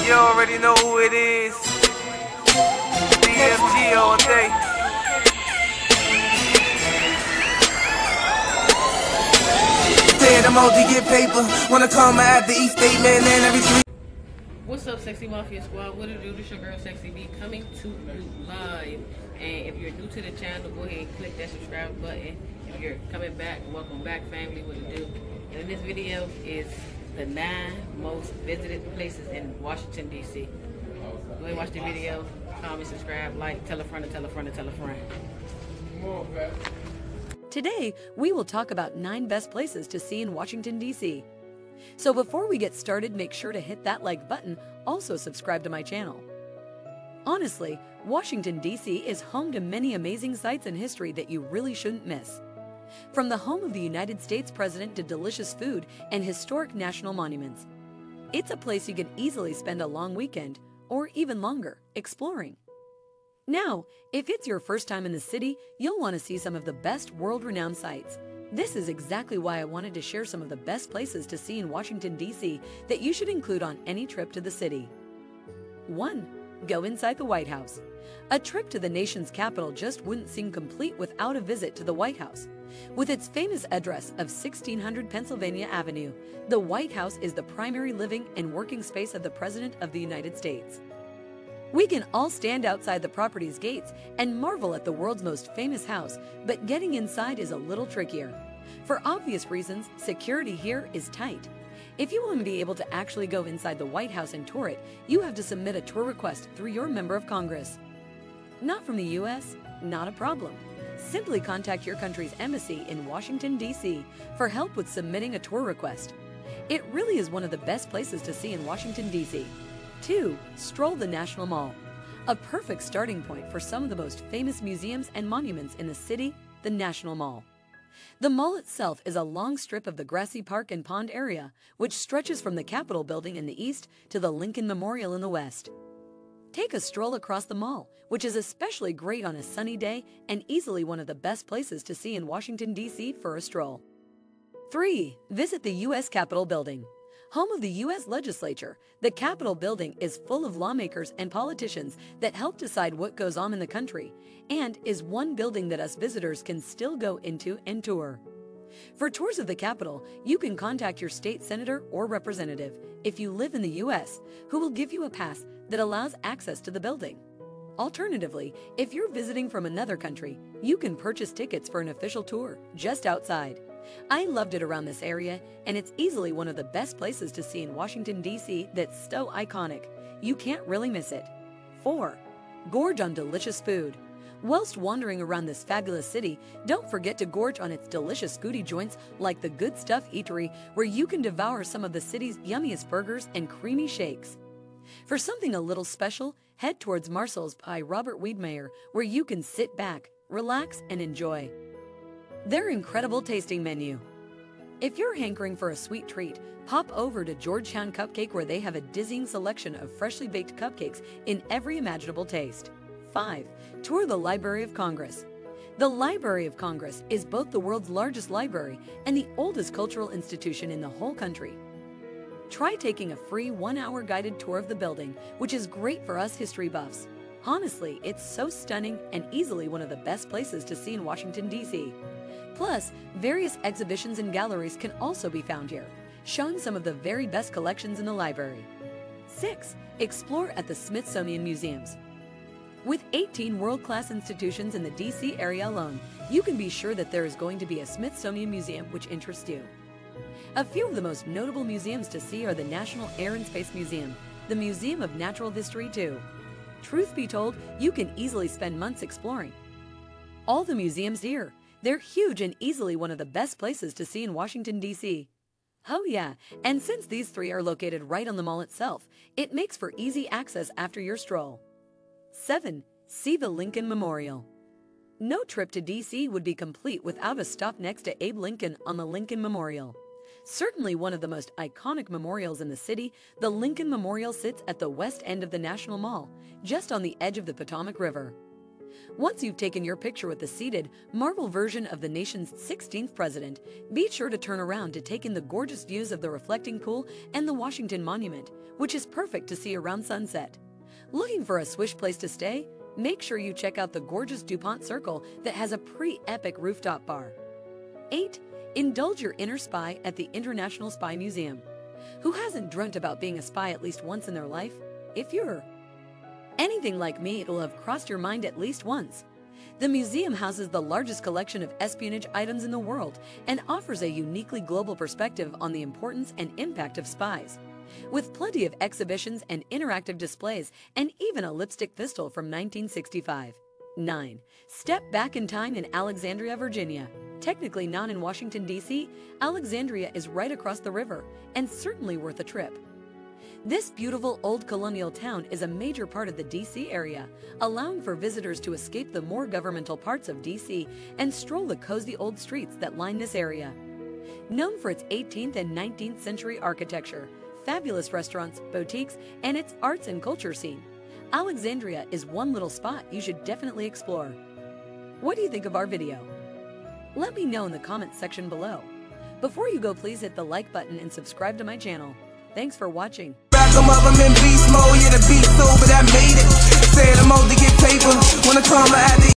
You already know who it is. DFG all day. I'm out to get paper. Wanna come at the East Statement and every three. What's up, Sexy Mafia Squad? What it do? This your girl Sexy B coming to you live. And if you're new to the channel, go ahead and click that subscribe button. If you're coming back, welcome back, family. What it do? And in this video is the 9 most visited places in Washington, D.C. Go ahead and watch the video, comment, subscribe, like, tell a friend, and tell a friend, and tell a friend. Today, we will talk about 9 best places to see in Washington, D.C. So before we get started, make sure to hit that like button, also subscribe to my channel. Honestly, Washington, D.C. is home to many amazing sights and history that you really shouldn't miss. From the home of the United States President to delicious food and historic national monuments. It's a place you can easily spend a long weekend, or even longer, exploring. Now, if it's your first time in the city, you'll want to see some of the best world-renowned sights. This is exactly why I wanted to share some of the best places to see in Washington, D.C. that you should include on any trip to the city. 1. Go inside the White House. A trip to the nation's capital just wouldn't seem complete without a visit to the White House. With its famous address of 1600 Pennsylvania Avenue, the White House is the primary living and working space of the President of the United States. We can all stand outside the property's gates and marvel at the world's most famous house, but getting inside is a little trickier. For obvious reasons, security here is tight. If you want to be able to actually go inside the White House and tour it, you have to submit a tour request through your member of Congress. Not from the U.S.? Not a problem. Simply contact your country's embassy in Washington, D.C. for help with submitting a tour request. It really is one of the best places to see in Washington, D.C. 2. Stroll the National Mall. A perfect starting point for some of the most famous museums and monuments in the city, the National Mall. The mall itself is a long strip of the grassy park and pond area, which stretches from the Capitol building in the east to the Lincoln Memorial in the west. Take a stroll across the mall, which is especially great on a sunny day and easily one of the best places to see in Washington, D.C. for a stroll. 3. Visit the U.S. Capitol building. Home of the U.S. Legislature, the Capitol building is full of lawmakers and politicians that help decide what goes on in the country, and is one building that us visitors can still go into and tour. For tours of the Capitol, you can contact your state senator or representative, if you live in the U.S., who will give you a pass that allows access to the building. Alternatively, if you're visiting from another country, you can purchase tickets for an official tour just outside. I loved it around this area, and it's easily one of the best places to see in Washington, D.C. that's so iconic. You can't really miss it. 4. Gorge on delicious food. Whilst wandering around this fabulous city, don't forget to gorge on its delicious foodie joints like the Good Stuff Eatery, where you can devour some of the city's yummiest burgers and creamy shakes. For something a little special, head towards Marcel's by Robert Wiedemeyer, where you can sit back, relax, and enjoy their incredible tasting menu. If you're hankering for a sweet treat, pop over to Georgetown Cupcake, where they have a dizzying selection of freshly baked cupcakes in every imaginable taste. 5. Tour the Library of Congress. The Library of Congress is both the world's largest library and the oldest cultural institution in the whole country. Try taking a free 1-hour guided tour of the building, which is great for us history buffs. Honestly, it's so stunning and easily one of the best places to see in Washington, D.C. Plus, various exhibitions and galleries can also be found here, showing some of the very best collections in the library. 6. Explore at the Smithsonian Museums. With 18 world-class institutions in the D.C. area alone, you can be sure that there is going to be a Smithsonian museum which interests you. A few of the most notable museums to see are the National Air and Space Museum, the Museum of Natural History too. Truth be told, you can easily spend months exploring all the museums here. They're huge and easily one of the best places to see in Washington, D.C. Oh yeah, and since these 3 are located right on the mall itself, it makes for easy access after your stroll. 7. See the Lincoln Memorial. No trip to D.C. would be complete without a stop next to Abe Lincoln on the Lincoln Memorial. Certainly one of the most iconic memorials in the city, the Lincoln Memorial sits at the west end of the National Mall, just on the edge of the Potomac River. Once you've taken your picture with the seated, marble version of the nation's 16th president, be sure to turn around to take in the gorgeous views of the reflecting pool and the Washington Monument, which is perfect to see around sunset. Looking for a swish place to stay? Make sure you check out the gorgeous DuPont Circle that has a pre-epic rooftop bar. 8. Indulge your inner spy at the International Spy Museum. Who hasn't dreamt about being a spy at least once in their life? If you're anything like me, it'll have crossed your mind at least once. The museum houses the largest collection of espionage items in the world and offers a uniquely global perspective on the importance and impact of spies. With plenty of exhibitions and interactive displays, and even a lipstick pistol from 1965. 9. Step back in time in Alexandria, Virginia. Technically not in Washington, D.C., Alexandria is right across the river, and certainly worth a trip. This beautiful old colonial town is a major part of the D.C. area, allowing for visitors to escape the more governmental parts of D.C. and stroll the cozy old streets that line this area. Known for its 18th and 19th century architecture, fabulous restaurants, boutiques, and its arts and culture scene, Alexandria is one little spot you should definitely explore. What do you think of our video? Let me know in the comments section below. Before you go, please hit the like button and subscribe to my channel. Thanks for watching. Back them up, I'm in beast mode, yeah, the beast over, that made it. Said I'm out to get paper, wanna come at the